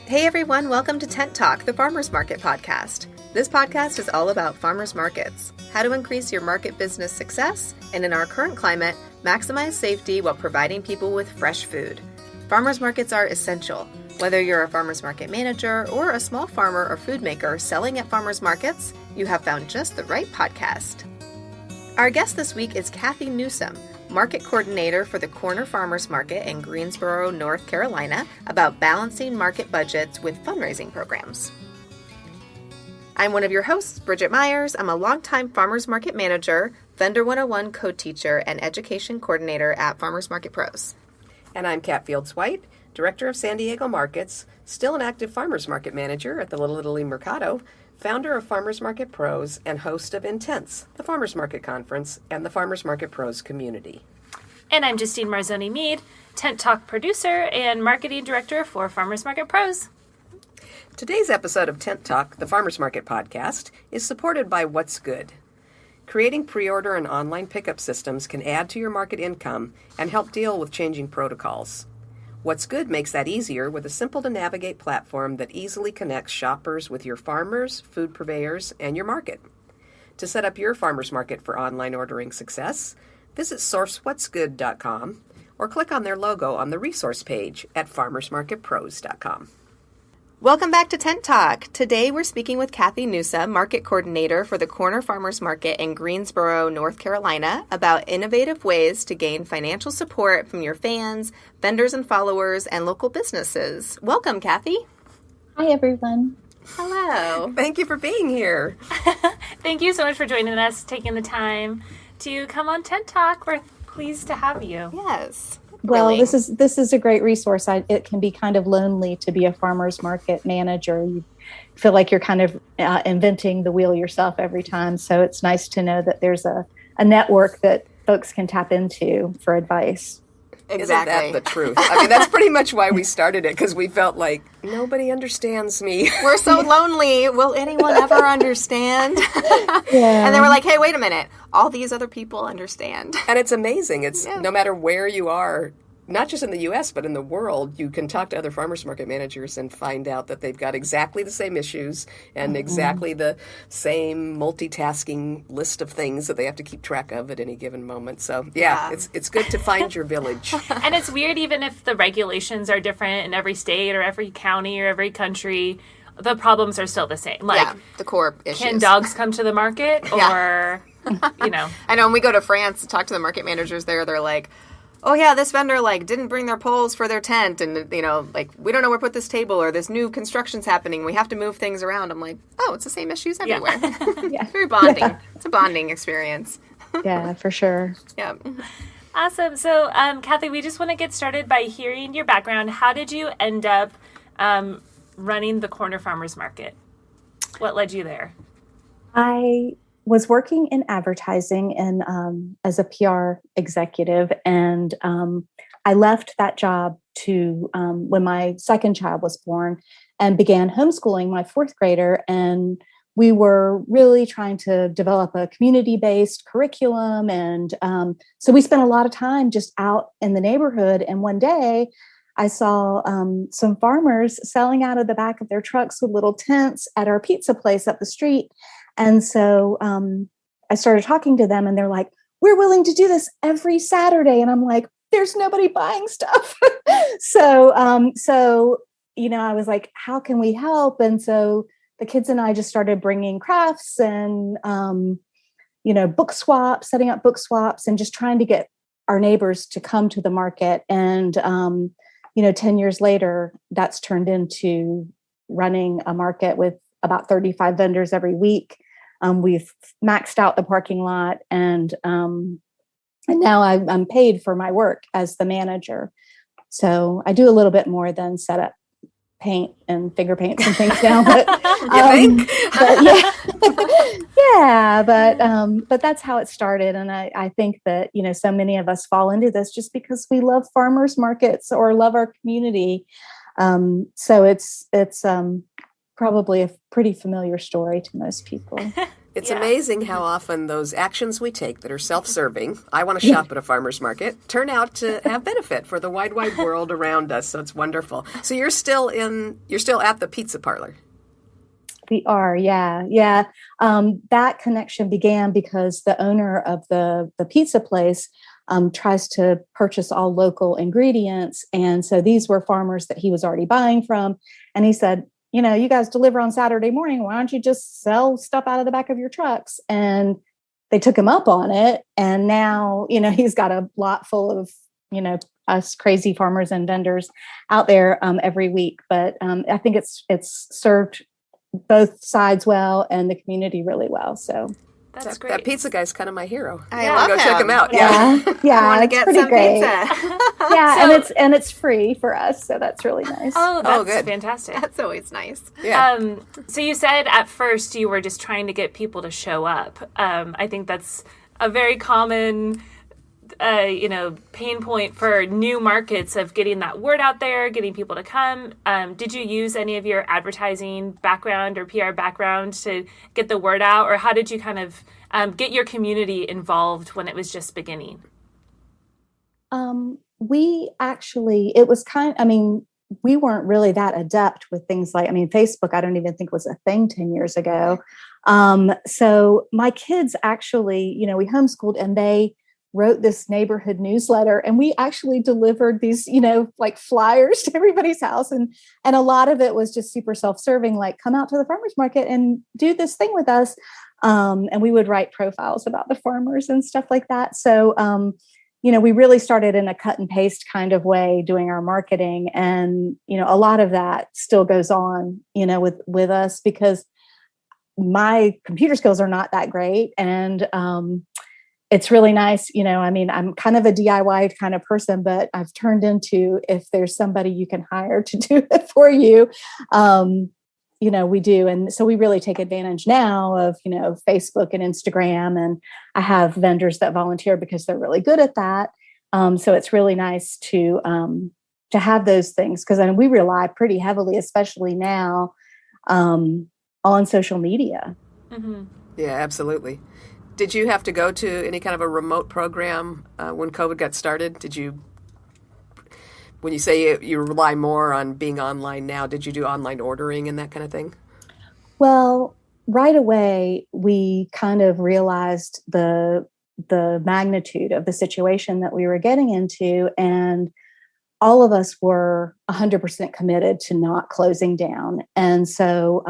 Hey everyone, welcome to Tent Talk, the Farmers Market podcast. This podcast is all about farmers markets, how to increase your market business success, and in our current climate, maximize safety while providing people with fresh food. Farmers markets are essential. Whether you're a farmers market manager or a small farmer or food maker selling at farmers markets, you have found just the right podcast. Our guest this week is Kathy Newsom, Market Coordinator for the Corner Farmers Market in Greensboro, North Carolina, about balancing market budgets with fundraising programs. I'm one of your hosts, Bridget Myers. I'm a longtime Farmers Market Manager, Vendor 101 co-teacher, and Education Coordinator at Farmers Market Pros. And I'm Kat Fields-White, Director of San Diego Markets, still an active Farmers Market Manager at the Little Italy Mercado, founder of Farmers Market Pros, and host of Intense, the Farmers Market Conference, and the Farmers Market Pros community. And I'm Justine Marzoni-Mead, Tent Talk producer and marketing director for Farmers Market Pros. Today's episode of Tent Talk, the Farmers Market podcast, is supported by What's Good. Creating pre-order and online pickup systems can add to your market income and help deal with changing protocols. What's Good makes that easier with a simple-to-navigate platform that easily connects shoppers with your farmers, food purveyors, and your market. To set up your farmers market for online ordering success, visit sourcewhatsgood.com or click on their logo on the resource page at farmersmarketpros.com. Welcome back to Tent Talk. Today we're speaking with Kathy Newsom, Market Coordinator for the Corner Farmers Market in Greensboro, North Carolina, about innovative ways to gain financial support from your fans, vendors and followers, and local businesses. Welcome, Kathy. Hi, everyone. Hello. Thank you for being here. Thank you so much for joining us, taking the time to come on Tent Talk. We're pleased to have you. Yes. Well, Really? this is a great resource. It can be kind of lonely to be a farmer's market manager. You feel like you're kind of inventing the wheel yourself every time. So it's nice to know that there's a network that folks can tap into for advice. Exactly. Isn't that the truth? I mean, that's pretty much why we started it, because we felt like nobody understands me. We're so lonely. Will anyone ever understand? Yeah. And then we're like, hey, wait a minute. All these other people understand. And it's amazing. It's no matter where you are, not just in the U.S., but in the world, you can talk to other farmers market managers and find out that they've got exactly the same issues and exactly the same multitasking list of things that they have to keep track of at any given moment. So, yeah. It's good to find your village. And it's weird even if the regulations are different in every state or every county or every country, the problems are still the same. Like, the core issues. can dogs come to the market or, you know. I know when we go to France and talk to the market managers there, they're like, oh yeah, this vendor didn't bring their poles for their tent, and we don't know where to put this table, or this new construction's happening. We have to move things around. I'm like, oh, it's the same issues everywhere. Yeah. It's very bonding. Yeah. It's a bonding experience. Yeah, for sure. Yeah. Awesome. So, Kathy, we just want to get started by hearing your background. How did you end up running the Corner Farmers Market? What led you there? I was working in advertising and as a PR executive, and I left that job to when my second child was born and began homeschooling my fourth grader. And we were really trying to develop a community-based curriculum. And so we spent a lot of time just out in the neighborhood. And one day I saw some farmers selling out of the back of their trucks with little tents at our pizza place up the street. And so I started talking to them, and they're like, we're willing to do this every Saturday. And I'm like, there's nobody buying stuff. So I was like, how can we help? And so the kids and I just started bringing crafts and, book swaps, setting up book swaps, and just trying to get our neighbors to come to the market. And, 10 years later, that's turned into running a market with about 35 vendors every week. We've maxed out the parking lot, and now I'm paid for my work as the manager. So I do a little bit more than set up paint and finger paints and things now. But, but that's how it started. And I think that, so many of us fall into this just because we love farmers markets or love our community. So it's probably a pretty familiar story to most people. It's Yeah. amazing how often those actions we take that are self-serving, I want to shop at a farmer's market, turn out to have benefit for the wide world around us. So it's wonderful. So you're still at the pizza parlor. We are, yeah. That connection began because the owner of the pizza place tries to purchase all local ingredients. And so these were farmers that he was already buying from. And he said, you guys deliver on Saturday morning. Why don't you just sell stuff out of the back of your trucks? And they took him up on it. And now, he's got a lot full of, us crazy farmers and vendors out there every week. But I think it's served both sides well and the community really well. So That's great. That pizza guy's kind of my hero. I love go him. check him out. yeah, I want to it's get pretty some great. pizza. Yeah, So- and it's free for us, so that's really nice. Oh, that's good. fantastic. That's always nice. Yeah. So you said at first you were just trying to get people to show up. I think that's a very common, pain point for new markets of getting that word out there, getting people to come. Did you use any of your advertising background or PR background to get the word out, or how did you kind of get your community involved when it was just beginning? We weren't really that adept with things like, Facebook, I don't even think was a thing 10 years ago. So my kids actually, we homeschooled, and they wrote this neighborhood newsletter, and we actually delivered these, like flyers to everybody's house. And a lot of it was just super self-serving, like come out to the farmer's market and do this thing with us. And we would write profiles about the farmers and stuff like that. So, we really started in a cut and paste kind of way doing our marketing. And, a lot of that still goes on, with us, because my computer skills are not that great. And, it's really nice. I'm kind of a DIY kind of person, but I've turned into, if there's somebody you can hire to do it for you, we do. And so we really take advantage now of, Facebook and Instagram. And I have vendors that volunteer because they're really good at that. So it's really nice to have those things, because we rely pretty heavily, especially now, on social media. Mm-hmm. Yeah, absolutely. Did you have to go to any kind of a remote program when COVID got started? When you say you rely more on being online now, did you do online ordering and that kind of thing? Well, right away, we kind of realized the magnitude of the situation that we were getting into, and all of us were 100% committed to not closing down. And so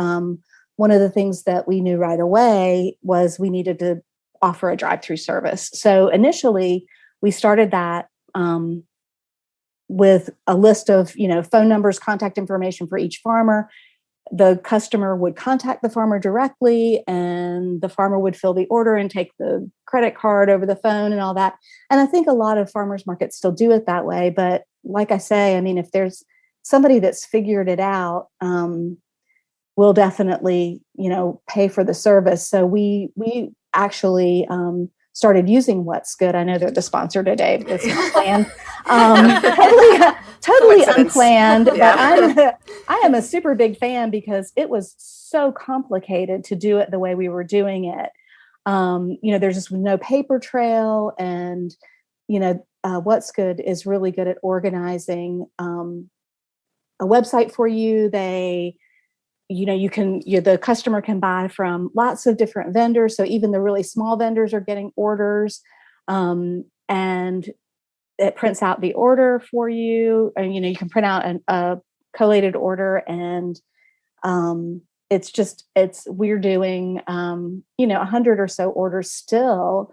one of the things that we knew right away was we needed to offer a drive-through service. So initially, we started that with a list of, phone numbers, contact information for each farmer. The customer would contact the farmer directly, and the farmer would fill the order and take the credit card over the phone and all that. And I think a lot of farmers markets still do it that way. But like I say, if there's somebody that's figured it out, we'll definitely, pay for the service. So we actually started using What's Good. I know they're the sponsor today, but it's not planned. Totally unplanned. Yeah. But I am a super big fan, because it was so complicated to do it the way we were doing it. There's just no paper trail, and What's Good is really good at organizing a website for you. The customer can buy from lots of different vendors. So even the really small vendors are getting orders, and it prints out the order for you. And, you can print out a collated order, and we're doing, 100 or so orders still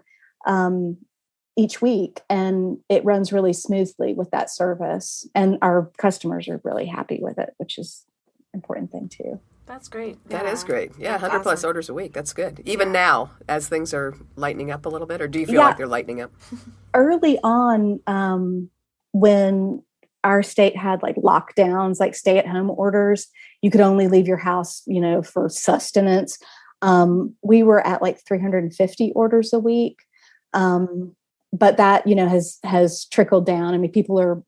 each week, and it runs really smoothly with that service. And our customers are really happy with it, which is important thing too. That's great. That is great. Yeah, That's 100 plus awesome. orders a week. That's good. Even now, as things are lightening up a little bit, or do you feel like they're lightening up? Early on, when our state had like lockdowns, like stay-at-home orders, you could only leave your house, for sustenance. We were at like 350 orders a week. But that, has trickled down. People are,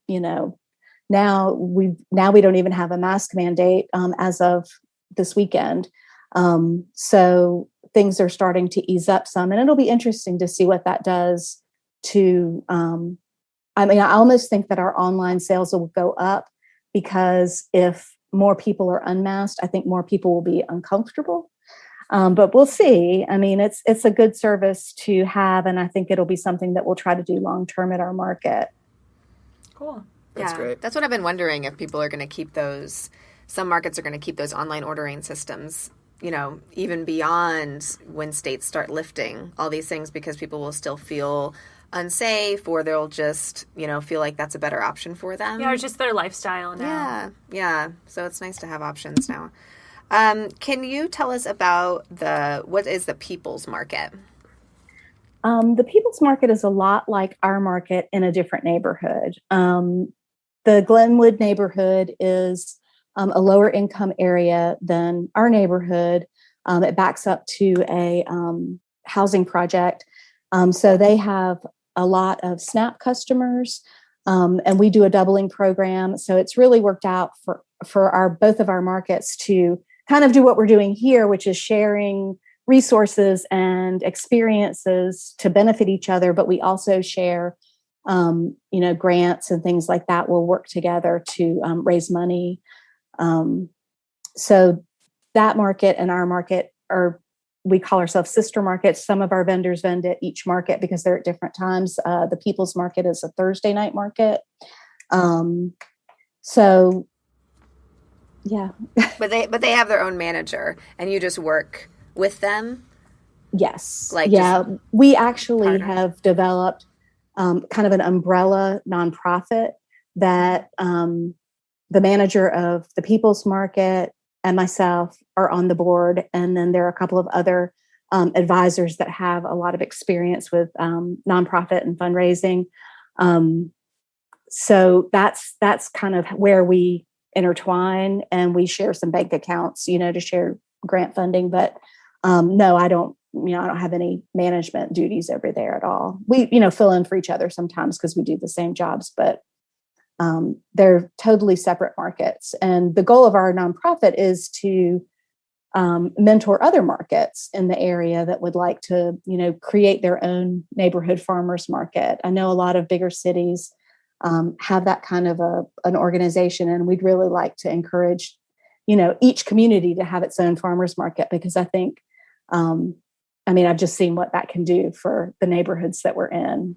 now we don't even have a mask mandate as of this weekend. So things are starting to ease up some, and it'll be interesting to see what that does to, I almost think that our online sales will go up, because if more people are unmasked, I think more people will be uncomfortable. But we'll see. It's a good service to have, and I think it'll be something that we'll try to do long term at our market. Cool. That's great. That's what I've been wondering, if people are going to keep those. Some markets are going to keep those online ordering systems, even beyond when states start lifting all these things, because people will still feel unsafe, or they'll just, feel like that's a better option for them. Yeah, or just their lifestyle now. Yeah. So it's nice to have options now. Can you tell us about what is the People's Market? The People's Market is a lot like our market in a different neighborhood. The Glenwood neighborhood is a lower income area than our neighborhood. It backs up to a housing project. So they have a lot of SNAP customers, and we do a doubling program. So it's really worked out for both of our markets to kind of do what we're doing here, which is sharing resources and experiences to benefit each other. But we also share, grants and things like that. We'll work together to raise money. So that market and our market we call ourselves sister markets. Some of our vendors vend at each market because they're at different times. The People's Market is a Thursday night market. So yeah. But they have their own manager, and you just work with them? Yes. We actually have developed kind of an umbrella nonprofit that the manager of the People's Market and myself are on the board. And then there are a couple of other advisors that have a lot of experience with nonprofit and fundraising. So that's kind of where we intertwine, and we share some bank accounts, to share grant funding. But no, I don't have any management duties over there at all. We, fill in for each other sometimes because we do the same jobs, but they're totally separate markets. And the goal of our nonprofit is to mentor other markets in the area that would like to, create their own neighborhood farmers market. I know a lot of bigger cities have that kind of an organization, and we'd really like to encourage, each community to have its own farmers market, because I think, I've just seen what that can do for the neighborhoods that we're in.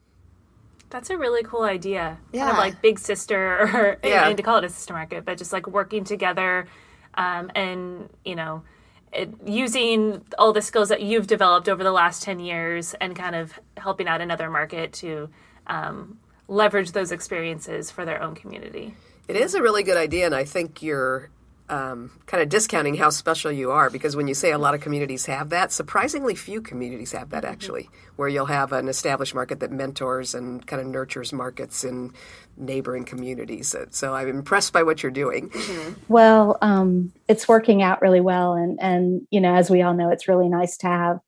That's a really cool idea. Yeah. Kind of like big sister, or I need to call it a sister market, but just like working together, and using all the skills that you've developed over the last 10 years and kind of helping out another market to leverage those experiences for their own community. It is a really good idea, and I think you're kind of discounting how special you are, because when you say a lot of communities have that, surprisingly few communities have that, actually, where you'll have an established market that mentors and kind of nurtures markets in neighboring communities. So I'm impressed by what you're doing. Mm-hmm. Well, it's working out really well. And as we all know, it's really nice to have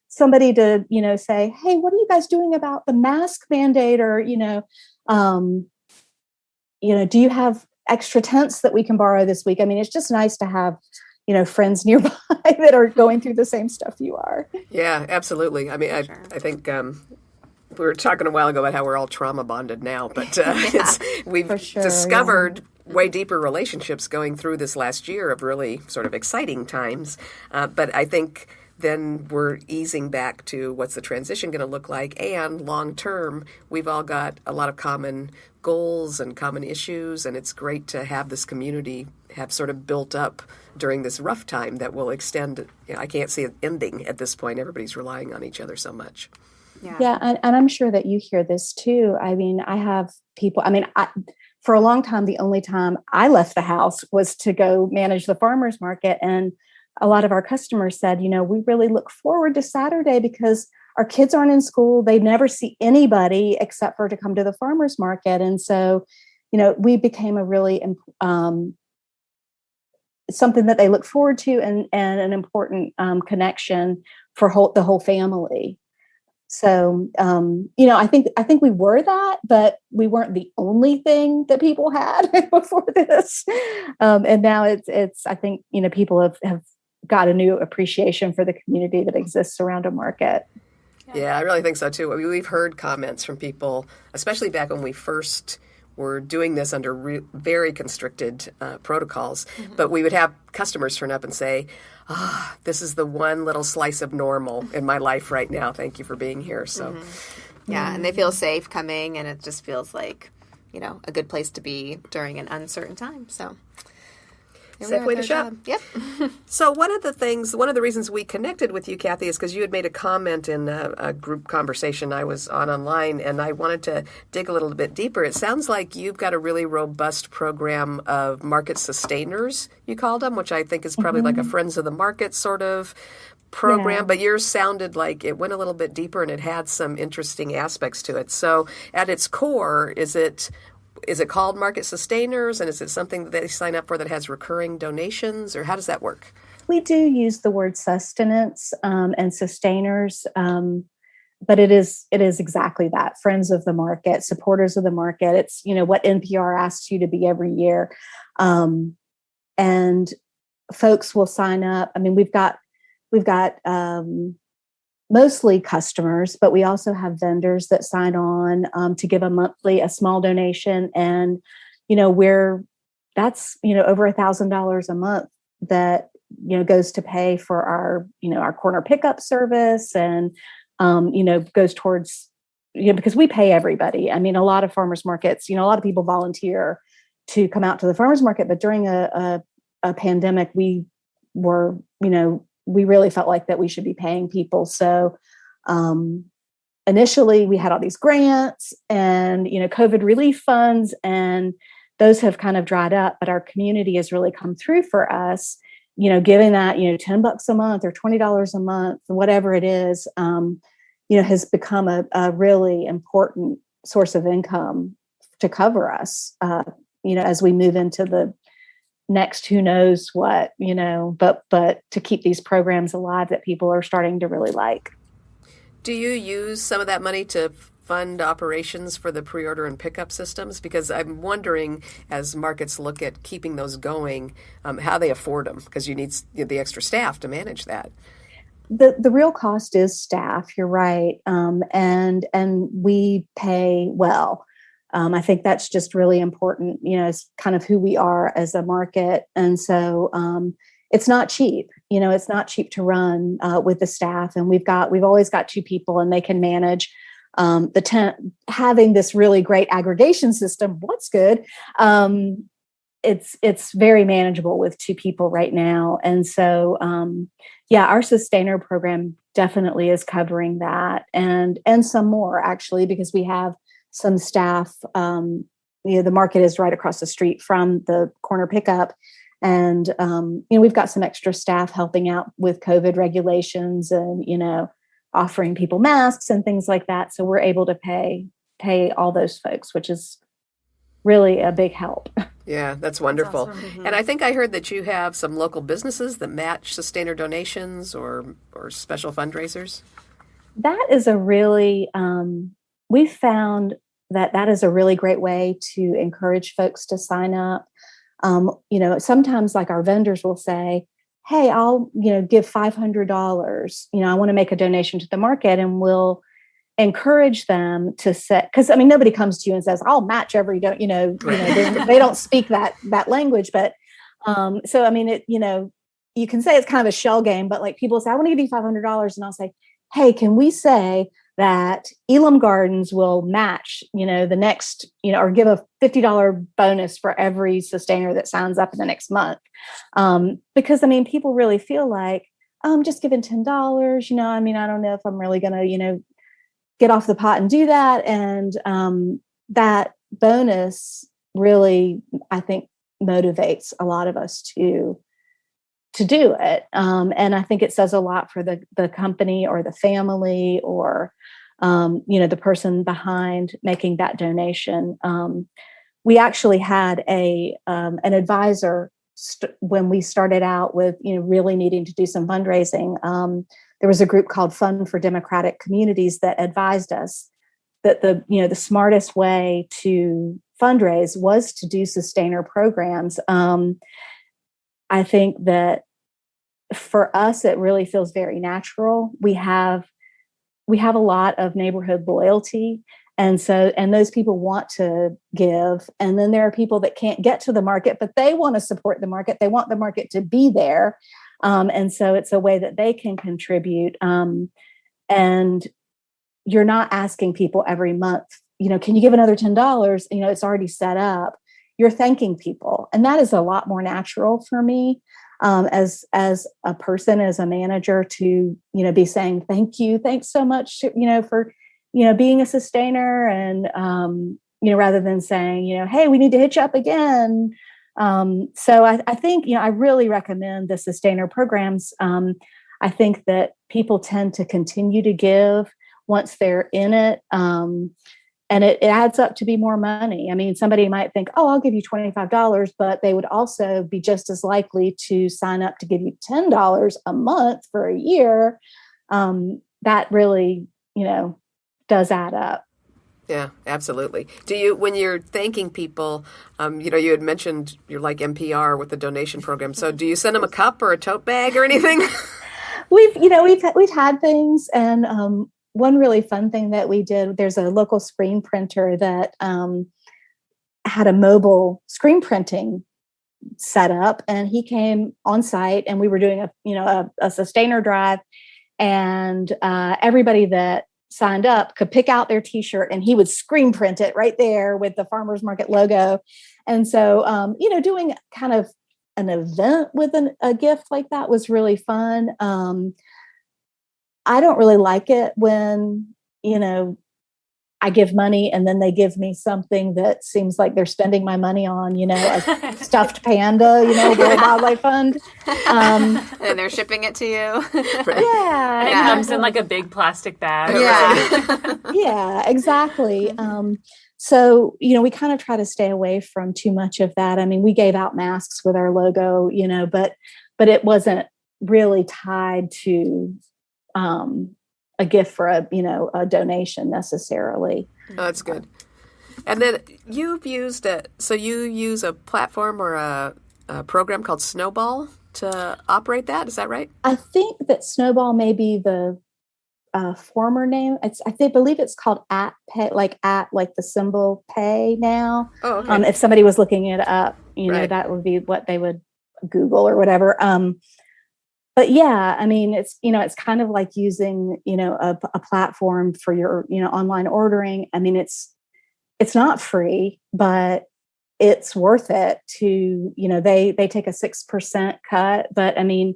somebody to, say, hey, what are you guys doing about the mask mandate? Or, do you have extra tents that we can borrow this week? It's just nice to have, friends nearby that are going through the same stuff you are. Yeah, absolutely. I think we were talking a while ago about how we're all trauma bonded now, but we've discovered way deeper relationships going through this last year of really sort of exciting times. But I think then we're easing back to what's the transition going to look like. And long term, we've all got a lot of common goals and common issues. And it's great to have this community have sort of built up during this rough time that will extend. I can't see it ending at this point. Everybody's relying on each other so much. Yeah. And I'm sure that you hear this too. I have people, for a long time, the only time I left the house was to go manage the farmers market. And a lot of our customers said, we really look forward to Saturday because our kids aren't in school. They never see anybody except for to come to the farmers market. And so, we became a really something that they look forward to, and an important connection for the whole family. So, I think we were that, but we weren't the only thing that people had before this. And now it's, I think, people have got a new appreciation for the community that exists around a market. Yeah, I really think so too. I mean, we've heard comments from people, especially back when we first were doing this under very constricted protocols. But we would have customers turn up and say, this is the one little slice of normal in my life right now. Thank you for being here. So, yeah, and they feel safe coming, and it just feels like, a good place to be during an uncertain time. So. Safe way to shop. Yep. So one of the reasons we connected with you, Kathy, is because you had made a comment in a group conversation I was on online, and I wanted to dig a little bit deeper. It sounds like you've got a really robust program of market sustainers, you called them, which I think is probably like a Friends of the Market sort of program, but yours sounded like it went a little bit deeper and it had some interesting aspects to it. So at its core, is it called Market Sustainers, and is it something that they sign up for that has recurring donations, or how does that work? We do use the word sustenance and sustainers, but it is exactly that. Friends of the market, supporters of the market. It's what NPR asks you to be every year, and folks will sign up. I mean, we've got mostly customers, but we also have vendors that sign on to give a small donation. And, that's, over $1,000 a month that, goes to pay for our corner pickup service and, goes towards, because we pay everybody. I mean, a lot of farmers markets, a lot of people volunteer to come out to the farmers market, but during a pandemic, we were, we really felt like that we should be paying people. So initially we had all these grants and, COVID relief funds, and those have kind of dried up, but our community has really come through for us, giving that, $10 a month or $20 a month, whatever it is, has become a really important source of income to cover us, as we move into the next, who knows what, but to keep these programs alive that people are starting to really like. Do you use some of that money to fund operations for the pre-order and pickup systems? Because I'm wondering, as markets look at keeping those going, how they afford them, because you need the extra staff to manage that. The real cost is staff. You're right, and we pay well. I think that's just really important, it's kind of who we are as a market. And so it's not cheap, it's not cheap to run with the staff. And we've always got 2 people, and they can manage the tent. Having this really great aggregation system, what's good, it's very manageable with 2 people right now. And so, our sustainer program definitely is covering that, and some more actually, because we have some staff. The market is right across the street from the corner pickup, and we've got some extra staff helping out with COVID regulations and offering people masks and things like that. So we're able to pay all those folks, which is really a big help. Yeah, that's wonderful. That's awesome. And I think I heard that you have some local businesses that match sustainer donations or special fundraisers. That is a really, we found that is a really great way to encourage folks to sign up. Sometimes like our vendors will say, hey, I'll, give $500, I want to make a donation to the market, and we'll encourage them to set, because nobody comes to you and says, I'll match every, they don't speak that language, but so you can say it's kind of a shell game, but like people say, I want to give you $500, and I'll say, hey, can we say that Elam Gardens will match, the next, or give a $50 bonus for every sustainer that signs up in the next month. Because people really feel like, I'm just giving $10, I don't know if I'm really going to, get off the pot and do that. And that bonus really, I think, motivates a lot of us to do it. And I think it says a lot for the company or the family or, the person behind making that donation. We actually had an advisor when we started out with, really needing to do some fundraising. There was a group called Fund for Democratic Communities that advised us that the smartest way to fundraise was to do sustainer programs. I think that for us, it really feels very natural. We have a lot of neighborhood loyalty. And those people want to give. And then there are people that can't get to the market, but they want to support the market. They want the market to be there. And so it's a way that they can contribute. And you're not asking people every month, can you give another $10? It's already set up. You're thanking people. And that is a lot more natural for me as a person, as a manager, to, be saying, thank you. Thanks so much, for, being a sustainer. And, rather than saying, hey, we need to hit you up again. So I think, I really recommend the sustainer programs. I think that people tend to continue to give once they're in it. And it adds up to be more money. I mean, somebody might think, oh, I'll give you $25, but they would also be just as likely to sign up to give you $10 a month for a year. That really, does add up. Yeah, absolutely. Do you, when you're thanking people, you had mentioned you're like NPR with the donation program. So do you send them a cup or a tote bag or anything? We've had things, and one really fun thing that we did, there's a local screen printer that had a mobile screen printing set up, and he came on site, and we were doing a sustainer drive, and everybody that signed up could pick out their t-shirt, and he would screen print it right there with the farmers market logo. And so doing kind of an event with a gift like that was really fun. I don't really like it when, I give money and then they give me something that seems like they're spending my money on, a stuffed panda, World Wildlife Fund. And they're shipping it to you. Yeah. And it comes in like a big plastic bag. Yeah. Yeah, exactly. So, we kind of try to stay away from too much of that. I mean, we gave out masks with our logo, but it wasn't really tied to a gift for a donation necessarily. Oh, that's good. And then you've used you use a platform or a program called Snowball to operate that. Is that right? I think that Snowball may be the former name. I believe it's called @pay, like the symbol pay now. Oh, okay. If somebody was looking it up, Right. that would be what they would Google or whatever. But yeah, I mean, it's kind of like using, a platform for your, online ordering. I mean, it's not free, but it's worth it to, they take a 6% cut, but I mean,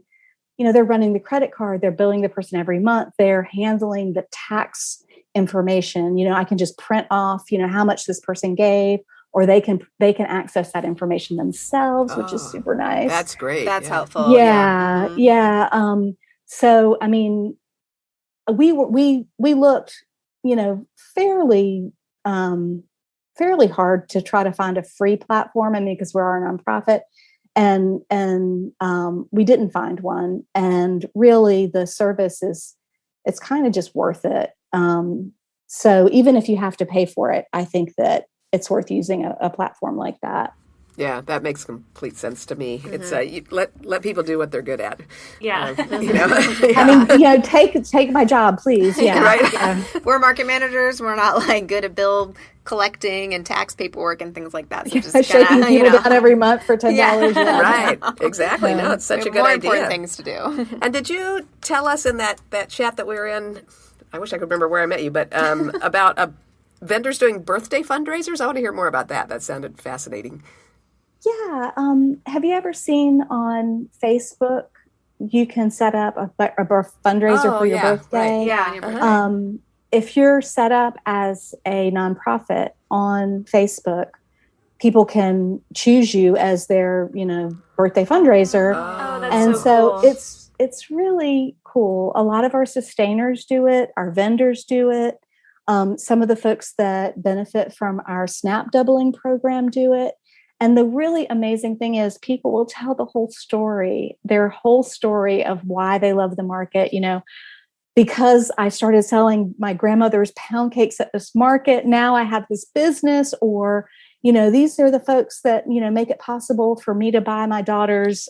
they're running the credit card, they're billing the person every month, they're handling the tax information. I can just print off, how much this person gave, or they can access that information themselves, which is super nice. That's great. That's helpful. Yeah. Mm-hmm. Yeah. So, I mean, we looked, fairly hard to try to find a free platform. I mean, because we're a nonprofit, and we didn't find one. And really, the service it's kind of just worth it. So even if you have to pay for it, I think that it's worth using a platform like that. Yeah, that makes complete sense to me. Mm-hmm. It's you let people do what they're good at. Yeah. Yeah. I mean, take my job, please. Yeah. Right. Yeah. We're market managers. We're not like good at bill collecting and tax paperwork and things like that. So just shaking people down every month for $10. Yeah. Right. Exactly. No, it's such a good more idea. Important things to do. And did you tell us in that chat that we were in? I wish I could remember where I met you, but about vendors doing birthday fundraisers. I want to hear more about that. That sounded fascinating. Yeah. Have you ever seen on Facebook, you can set up a fundraiser for your birthday? Right. Yeah. Uh-huh. If you're set up as a nonprofit on Facebook, people can choose you as their, birthday fundraiser. Oh, that's and so cool. It's really cool. A lot of our sustainers do it. Our vendors do it. Some of the folks that benefit from our SNAP doubling program do it. And the really amazing thing is people will tell the whole story, their whole story of why they love the market. Because I started selling my grandmother's pound cakes at this market, now I have this business, or, these are the folks that, make it possible for me to buy my daughter's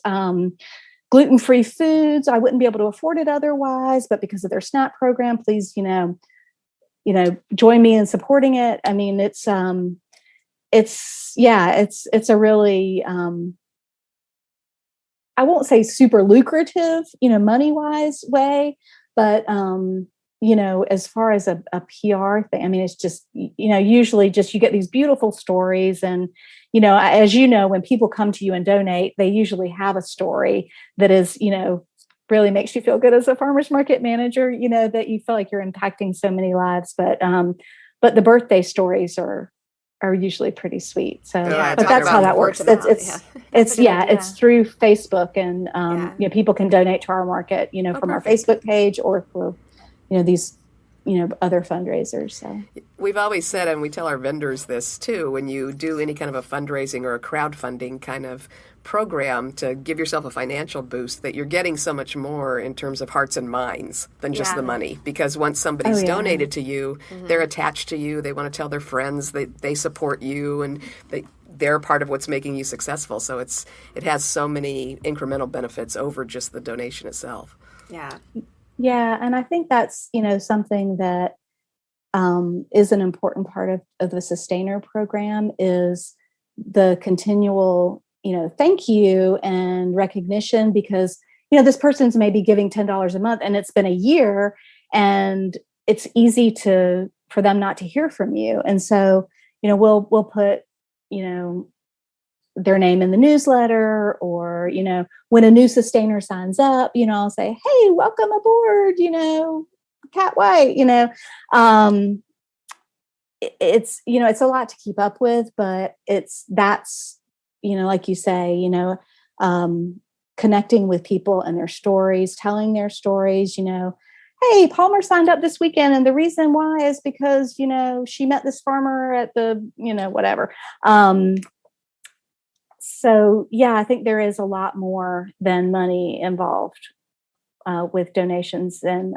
gluten-free foods. I wouldn't be able to afford it otherwise, but because of their SNAP program, please, join me in supporting it. I mean, it's a really, I won't say super lucrative, money-wise way, but, as far as a PR thing, I mean, it's just, usually just you get these beautiful stories. And, as when people come to you and donate, they usually have a story that is, really makes you feel good as a farmer's market manager, that you feel like you're impacting so many lives. But the birthday stories are usually pretty sweet. So, but that's how that works. It's through Facebook, and people can donate to our market, from our Facebook page, or for these other fundraisers. So we've always said, and we tell our vendors this too, when you do any kind of a fundraising or a crowdfunding kind of program to give yourself a financial boost, that you're getting so much more in terms of hearts and minds than just the money. Because once somebody's donated to you, they're attached to you, they want to tell their friends, they support you, and they're part of what's making you successful. So it has so many incremental benefits over just the donation itself. Yeah, and I think that's, something that is an important part of the Sustainer program, is the continual, thank you and recognition, because, this person's maybe giving $10 a month and it's been a year, and it's easy for them not to hear from you. And so, we'll put, their name in the newsletter, or, when a new sustainer signs up, I'll say, hey, welcome aboard, Cat White, it's, it's a lot to keep up with, but that's, like you say, connecting with people and their stories, telling their stories, hey, Palmer signed up this weekend, and the reason why is because, she met this farmer at the, whatever. So, I think there is a lot more than money involved with donations, and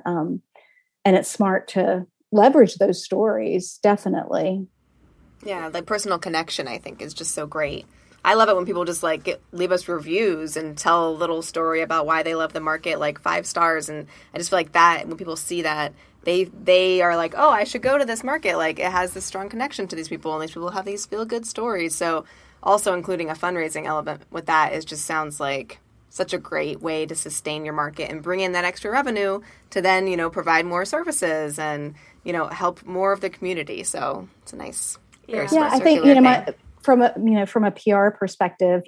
it's smart to leverage those stories, definitely. Yeah, the personal connection, I think, is just so great. I love it when people just leave us reviews and tell a little story about why they love the market, 5 stars. And I just feel like that when people see that, they are like, oh, I should go to this market. It has this strong connection to these people, and these people have these feel good stories. So also including a fundraising element with that just sounds like such a great way to sustain your market and bring in that extra revenue to then, provide more services and, help more of the community. So it's a nice, I think, from a PR perspective,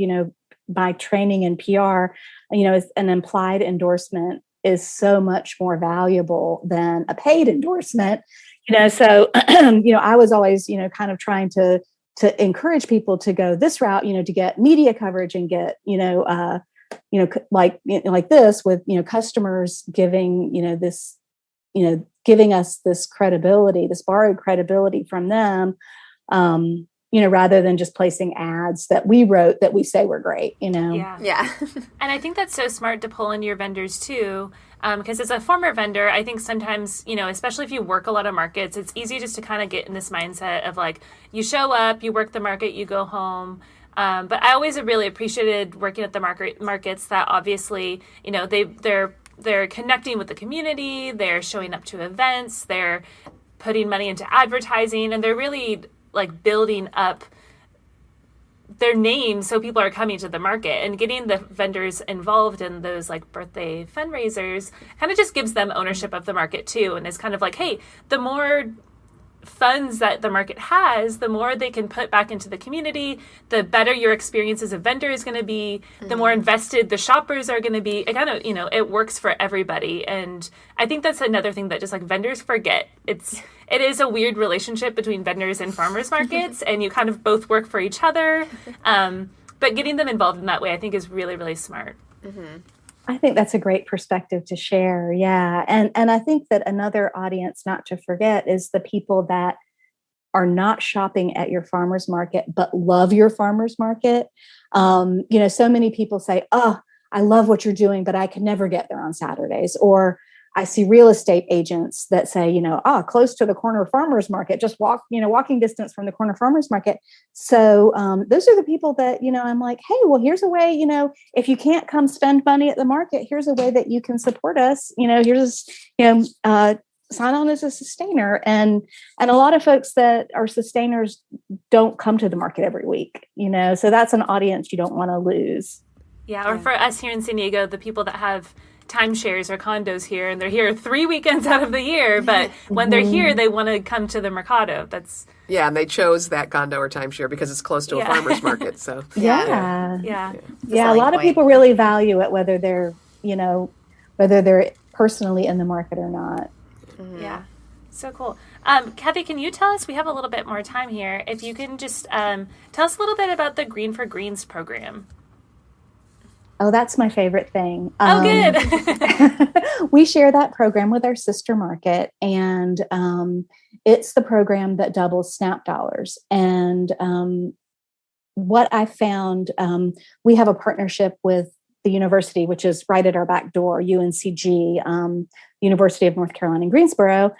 my training in PR, an implied endorsement is so much more valuable than a paid endorsement, so, I was always, kind of trying to encourage people to go this route, to get media coverage and get, like this with, customers giving, this, giving us this credibility, this borrowed credibility from them, rather than just placing ads that we wrote that we say were great, Yeah. And I think that's so smart to pull in your vendors too. Because as a former vendor, I think sometimes, especially if you work a lot of markets, it's easy just to kind of get in this mindset of you show up, you work the market, you go home. But I always really appreciated working at the markets that obviously, they're connecting with the community, they're showing up to events, they're putting money into advertising, and they're really building up their names so people are coming to the market, and getting the vendors involved in those birthday fundraisers kind of just gives them ownership of the market too, and it's kind of hey, the more funds that the market has, the more they can put back into the community, the better your experience as a vendor is going to be, the more invested the shoppers are going to be. It kind of, it works for everybody. And I think that's another thing that just vendors forget. It is a weird relationship between vendors and farmers markets, and you kind of both work for each other. But getting them involved in that way, I think, is really, really smart. Mm-hmm. I think that's a great perspective to share. Yeah. And I think that another audience not to forget is the people that are not shopping at your farmer's market, but love your farmer's market. So many people say, oh, I love what you're doing, but I can never get there on Saturdays. Or, I see real estate agents that say, close to the corner farmers market, just walking distance from the corner farmers market. So those are the people that, I'm like, hey, well, here's a way, if you can't come spend money at the market, here's a way that you can support us. Sign on as a sustainer. And a lot of folks that are sustainers don't come to the market every week, so that's an audience you don't want to lose. Yeah. Or for us here in San Diego, the people that have timeshares or condos here, and they're here 3 weekends out of the year, but when they're here, they want to come to the Mercado. And they chose that condo or timeshare because it's close to a farmer's market. So yeah. A lot of people point. really value it, whether they're personally in the market or not. Yeah. So cool. Kathy, can you tell us, we have a little bit more time here, if you can just tell us a little bit about the Green for Greens program. Oh, that's my favorite thing. Good. We share that program with our sister market, and it's the program that doubles SNAP dollars. And what I found, we have a partnership with the university, which is right at our back door, UNCG, University of North Carolina in Greensboro.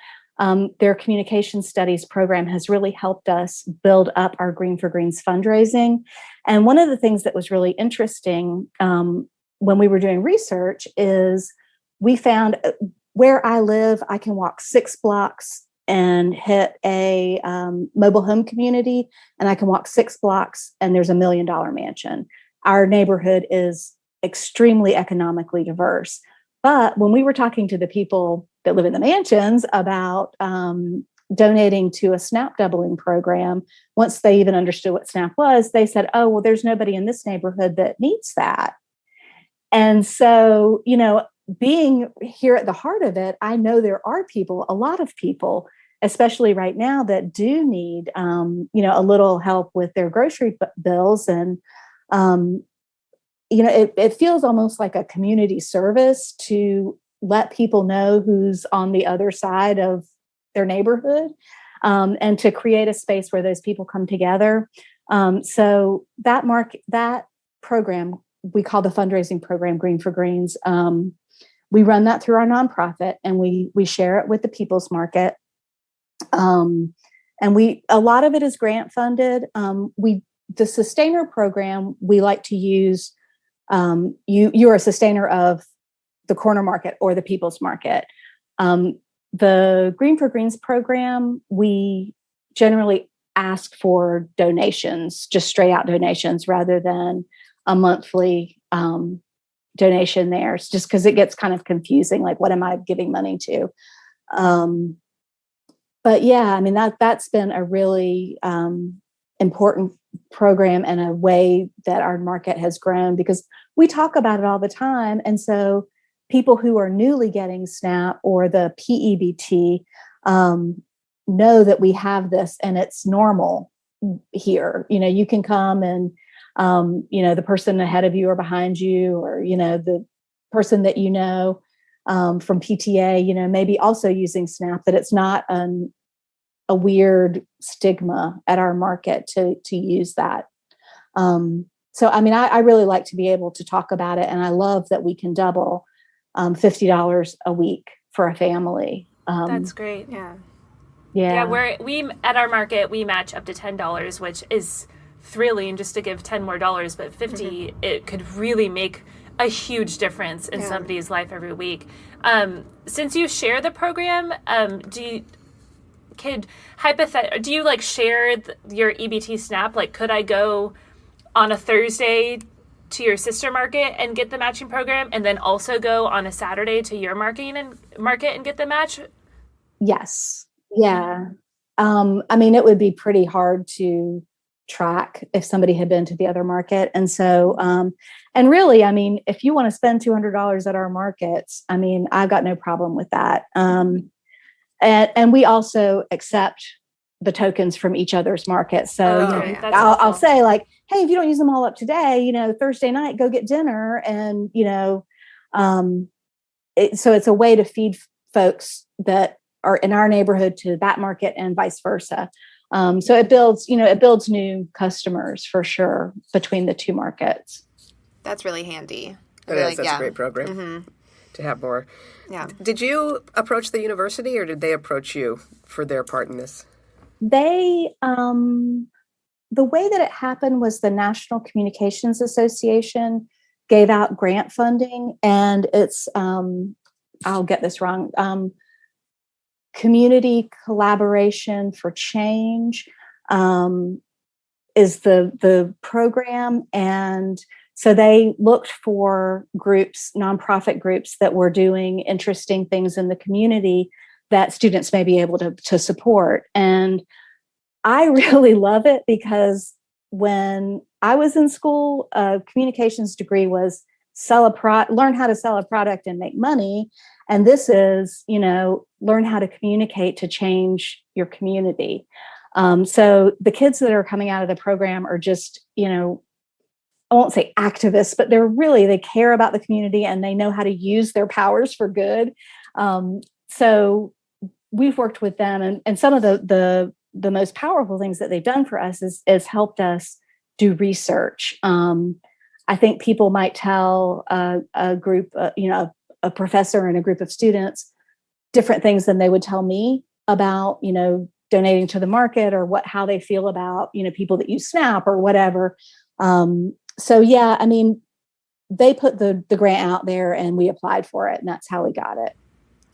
Their communication studies program has really helped us build up our Green for Greens fundraising. And one of the things that was really interesting when we were doing research is we found where I live, I can walk 6 blocks and hit a mobile home community, and I can walk 6 blocks and there's $1 million mansion. Our neighborhood is extremely economically diverse. But when we were talking to the people that live in the mansions about donating to a SNAP doubling program, once they even understood what SNAP was, they said, oh, well, there's nobody in this neighborhood that needs that. And so, being here at the heart of it, I know there are people, a lot of people, especially right now, that do need, a little help with their grocery bills. And, it feels almost like a community service to let people know who's on the other side of their neighborhood, and to create a space where those people come together. So that program, we call the fundraising program Green for Greens. We run that through our nonprofit, and we share it with the People's Market. And a lot of it is grant funded. The sustainer program, we like to use, you're a sustainer of the corner market or the People's Market. The Green for Greens program, we generally ask for donations, just straight out donations, rather than a monthly donation there. It's just because it gets kind of confusing, like, what am I giving money to? But yeah, I mean, that's been a really important program and a way that our market has grown, because we talk about it all the time. And so people who are newly getting SNAP or the PEBT know that we have this and it's normal here. You can come and, the person ahead of you or behind you, or, the person that from PTA, maybe also using SNAP, that it's not a weird stigma at our market to use that. So, I mean, I really like to be able to talk about it, and I love that we can double $50 a week for a family. That's great. Yeah. Yeah. We at our market, we match up to $10, which is thrilling, just to give $10 more, but $50, it could really make a huge difference in somebody's life every week. Since you share the program, do you share your EBT SNAP? Like, could I go on a Thursday to your sister market and get the matching program, and then also go on a Saturday to your market and get the match? Yes. Yeah. I mean, it would be pretty hard to track if somebody had been to the other market. And so, and really, I mean, if you want to spend $200 at our markets, I mean, I've got no problem with that. And we also accept the tokens from each other's market. So I'll say, like, hey, if you don't use them all up today, Thursday night, go get dinner. And, so it's a way to feed folks that are in our neighborhood to that market and vice versa. So it builds new customers for sure between the two markets. That's really handy. That's a great program. to have more. Yeah. Did you approach the university, or did they approach you for their part in this? They, the way that it happened was the National Communications Association gave out grant funding, and it's, I'll get this wrong, Community Collaboration for Change is the program. And so they looked for groups, nonprofit groups that were doing interesting things in the community that students may be able to support. And I really love it because when I was in school, a communications degree was learn how to sell a product and make money. And this is, learn how to communicate to change your community. So the kids that are coming out of the program are just, I won't say activists, but they care about the community and they know how to use their powers for good. So we've worked with them, and some of the most powerful things that they've done for us is helped us do research. I think people might tell a group, a professor and a group of students different things than they would tell me about, donating to the market or how they feel about, people that use SNAP or whatever. So yeah, I mean, they put the grant out there and we applied for it, and that's how we got it.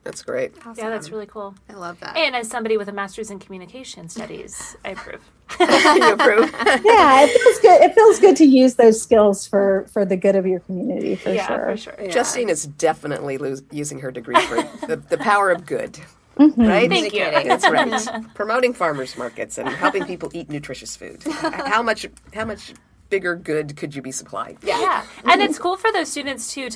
That's great. Awesome. Yeah, that's really cool. I love that. And as somebody with a master's in communication studies, I approve. You approve? Yeah, it feels good. It feels good to use those skills for the good of your community, for sure. For sure. Yeah. Justine is definitely using her degree for the power of good. Mm-hmm. Right? Thank you. That's right. Promoting farmers markets and helping people eat nutritious food. How much bigger good could you be supplied? Yeah. And it's cool for those students too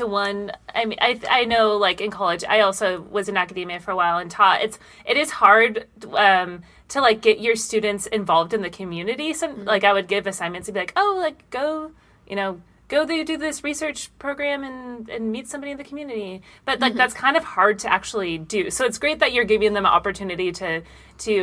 I know, like in college, I also was in academia for a while and taught. It is hard to like get your students involved in the community. So like I would give assignments and be like, go do this research program and meet somebody in the community. But like that's kind of hard to actually do. So it's great that you're giving them an opportunity to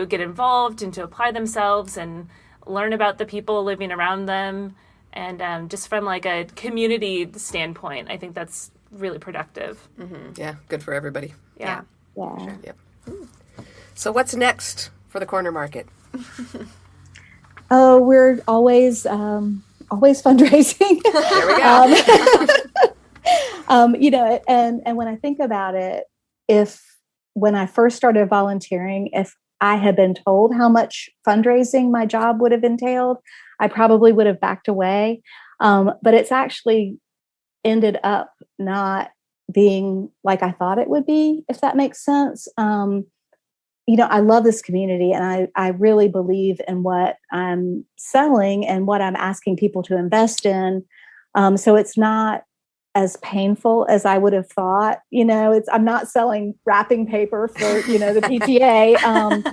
get involved and to apply themselves and learn about the people living around them. And just from like a community standpoint, I think that's really productive. Mm-hmm. Yeah, good for everybody. Yeah. Yeah. Yep. So what's next for the corner market? Oh, we're always fundraising. There we go. And when I think about it, when I first started volunteering, if I had been told how much fundraising my job would have entailed, I probably would have backed away. But it's actually ended up not being like I thought it would be, if that makes sense. I love this community, and I really believe in what I'm selling and what I'm asking people to invest in. So it's not as painful as I would have thought. I'm not selling wrapping paper for, the PTA. Not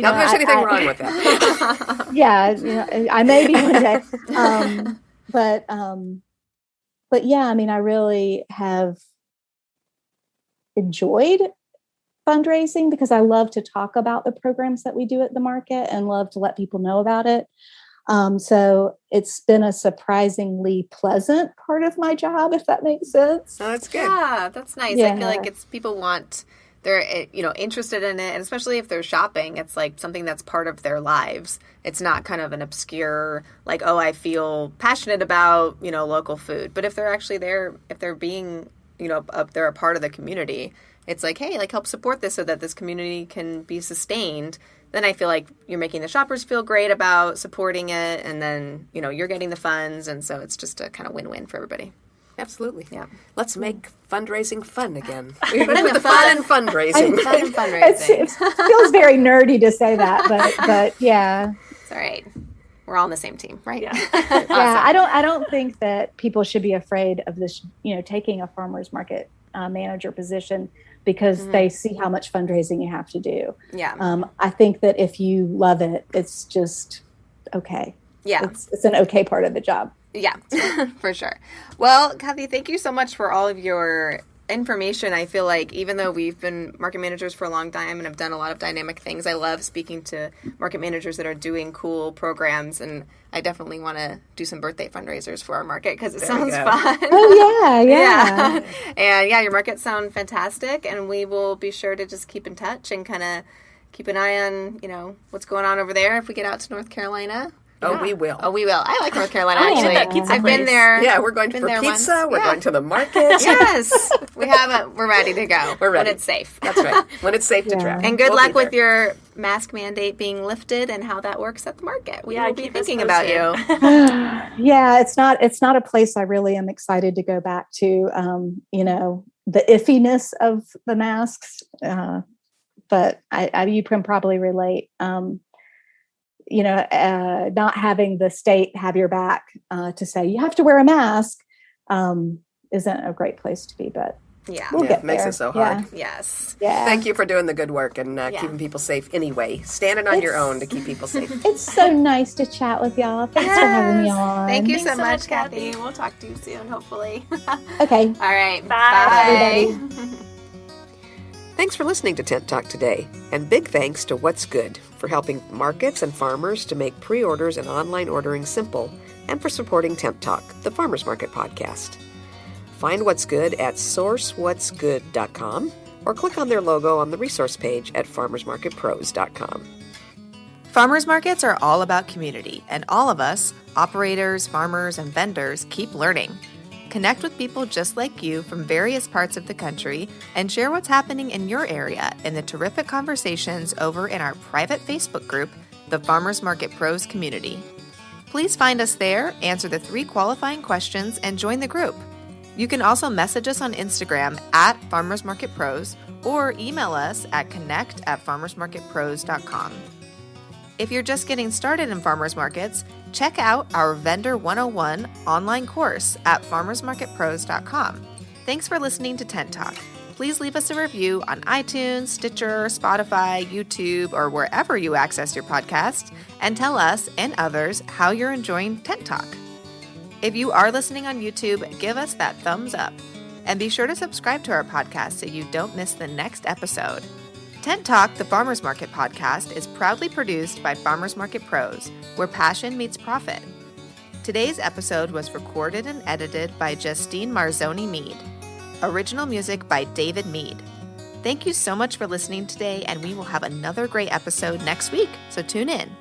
that there's anything wrong with that. Yeah, I may be one day. But yeah, I mean, I really have enjoyed fundraising because I love to talk about the programs that we do at the market and love to let people know about it. So it's been a surprisingly pleasant part of my job, if that makes sense. Oh, that's good. Yeah, that's nice. Yeah. I feel like they're interested in it, and especially if they're shopping, it's like something that's part of their lives. It's not kind of an obscure, like, oh, I feel passionate about, local food. But if they're actually there, if they're being, they're a part of the community, it's like, hey, like help support this so that this community can be sustained. Then I feel like you're making the shoppers feel great about supporting it, and then, you're getting the funds, and so it's just a kind of win-win for everybody. Absolutely. Yeah. Let's make fundraising fun again. We put the fun in fundraising. Fun and fundraising. It feels very nerdy to say that, but yeah. It's all right. We're all on the same team, right? Yeah. Awesome. Yeah, I don't think that people should be afraid of this, taking a farmer's market manager position because they see how much fundraising you have to do. Yeah. I think that if you love it, it's just okay. Yeah. It's an okay part of the job. Yeah, for sure. Well, Kathy, thank you so much for all of your information, I feel like, even though we've been market managers for a long time and have done a lot of dynamic things, I love speaking to market managers that are doing cool programs, and I definitely want to do some birthday fundraisers for our market because it sounds fun. Oh, yeah. And yeah, your markets sound fantastic, and we will be sure to just keep in touch and kind of keep an eye on, what's going on over there if we get out to North Carolina. Oh, we will. Oh, we will. I like North Carolina, I actually. like that pizza I've been place. there. Yeah, we're going for there pizza. once. We're going to the market. Yes. We're ready to go. We're ready. When it's safe. That's right. When it's safe to Yeah. travel. And good We'll luck be with there. your mask mandate being lifted and how that works at the market. We will be keep us thinking about posted. you. Yeah, it's not a place I really am excited to go back to. The iffiness of the masks, but you can probably relate. Not having the state have your back to say you have to wear a mask isn't a great place to be. But Yeah. we'll get It makes there. it so hard. Yes. Yeah. Thank you for doing the good work and keeping people safe anyway. Standing on your own to keep people safe. It's so nice to chat with y'all. Thanks for having me on. Thank you Thanks so so much, much, Kathy. Kathy. We'll talk to you soon, hopefully. Okay. All right. Bye. Everybody. Thanks for listening to Tent Talk today, and big thanks to What's Good for helping markets and farmers to make pre-orders and online ordering simple, and for supporting Tent Talk, the Farmers Market podcast. Find What's Good at sourcewhatsgood.com or click on their logo on the resource page at farmersmarketpros.com. Farmers markets are all about community, and all of us, operators, farmers, and vendors, keep learning. Connect with people just like you from various parts of the country and share what's happening in your area in the terrific conversations over in our private Facebook group, the Farmers Market Pros Community. Please find us there, answer the 3 qualifying questions, and join the group. You can also message us on Instagram at Farmers Market Pros or email us at connect@farmersmarketpros.com. If you're just getting started in farmers markets, check out our Vendor 101 online course at farmersmarketpros.com. Thanks for listening to Tent Talk. Please leave us a review on iTunes, Stitcher, Spotify, YouTube, or wherever you access your podcast, and tell us and others how you're enjoying Tent Talk. If you are listening on YouTube, give us that thumbs up. And be sure to subscribe to our podcast so you don't miss the next episode. Tent Talk, the Farmers Market podcast, is proudly produced by Farmers Market Pros, where passion meets profit. Today's episode was recorded and edited by Justine Marzoni Mead. Original music by David Mead. Thank you so much for listening today, and we will have another great episode next week, so tune in.